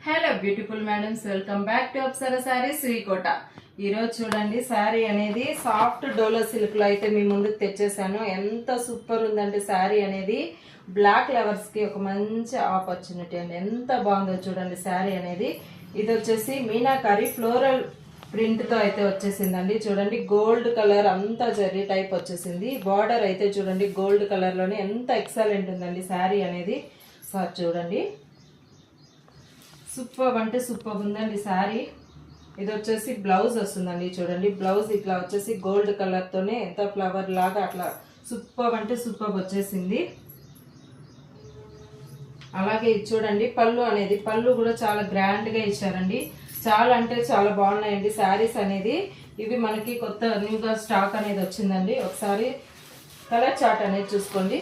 Hello beautiful madams, welcome back to Apsara saris Srikota. ఈరోజు చూడండి, శారీ అనేది సాఫ్ట్ డోలో సిల్క్ లో అయితే మీ ముందుకు తెచ్చేసాను. ఎంత సూపర్ ఉందంటే శారీ అనేది బ్లాక్ లవర్స్ కి ఒక మంచి ఆపర్చునిటీ అండి. ఎంత బాగుందో చూడండి శారీ అనేది. ఇది వచ్చేసి మీనాకారి ఫ్లోరల్ ప్రింట్ తో అయితే వచ్చేసిందండి. చూడండి గోల్డ్ కలర్ అంతా జెర్రీ టైప్ వచ్చేసింది. బార్డర్ అయితే చూడండి గోల్డ్ కలర్ లోనే ఎంత ఎక్సలెంట్ ఉందండి శారీ అనేది. సార్ చూడండి, సూపర్ అంటే సూపర్ ఉందండి శారీ. ఇది వచ్చేసి బ్లౌజ్ వస్తుందండి. చూడండి బ్లౌజ్ ఇట్లా వచ్చేసి గోల్డ్ కలర్ తోనే ఎంత ఫ్లవర్ లాగా అట్లా సూపర్ అంటే సూపర్ వచ్చేసింది. అలాగే ఇది చూడండి పళ్ళు అనేది, పళ్ళు కూడా చాలా గ్రాండ్ గా ఇచ్చారండి. చాలా అంటే చాలా బాగున్నాయండి శారీస్ అనేది. ఇవి మనకి కొత్త న్యూగా స్టాక్ అనేది వచ్చిందండి. ఒకసారి కలర్ చార్ట్ అనేది చూసుకోండి.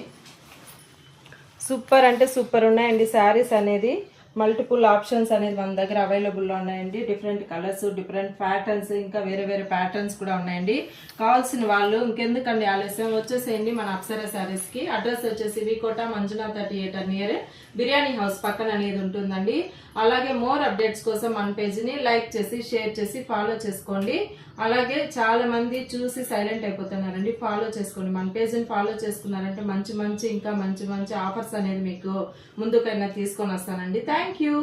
సూపర్ అంటే సూపర్ ఉన్నాయండి శారీస్ అనేది. మల్టిపుల్ ఆప్షన్స్ అనేది మన దగ్గర అవైలబుల్లో ఉన్నాయండి. డిఫరెంట్ కలర్స్, డిఫరెంట్ ప్యాటర్న్స్, ఇంకా వేరే వేరే ప్యాటర్న్స్ కూడా ఉన్నాయండి. కావాల్సిన వాళ్ళు ఇంకెందుకండి ఆలస్యం, వచ్చేసేయండి మన అప్సరా శారీస్ కి. అడ్రస్ వచ్చేసి వికోట మంజునాథ్ 38 నియర్ బిర్యానీ హౌస్ పక్కన అనేది ఉంటుందండి. అలాగే మోర్ అప్డేట్స్ కోసం మన పేజీని లైక్ చేసి షేర్ చేసి ఫాలో చేసుకోండి. అలాగే చాలా మంది చూసి సైలెంట్ అయిపోతున్నారండి. ఫాలో చేసుకోండి, మన పేజీని ఫాలో చేసుకున్నారంటే మంచి మంచి ఇంకా మంచి మంచి ఆఫర్స్ అనేది మీకు ముందుకైనా తీసుకొని వస్తానండి. Thank you.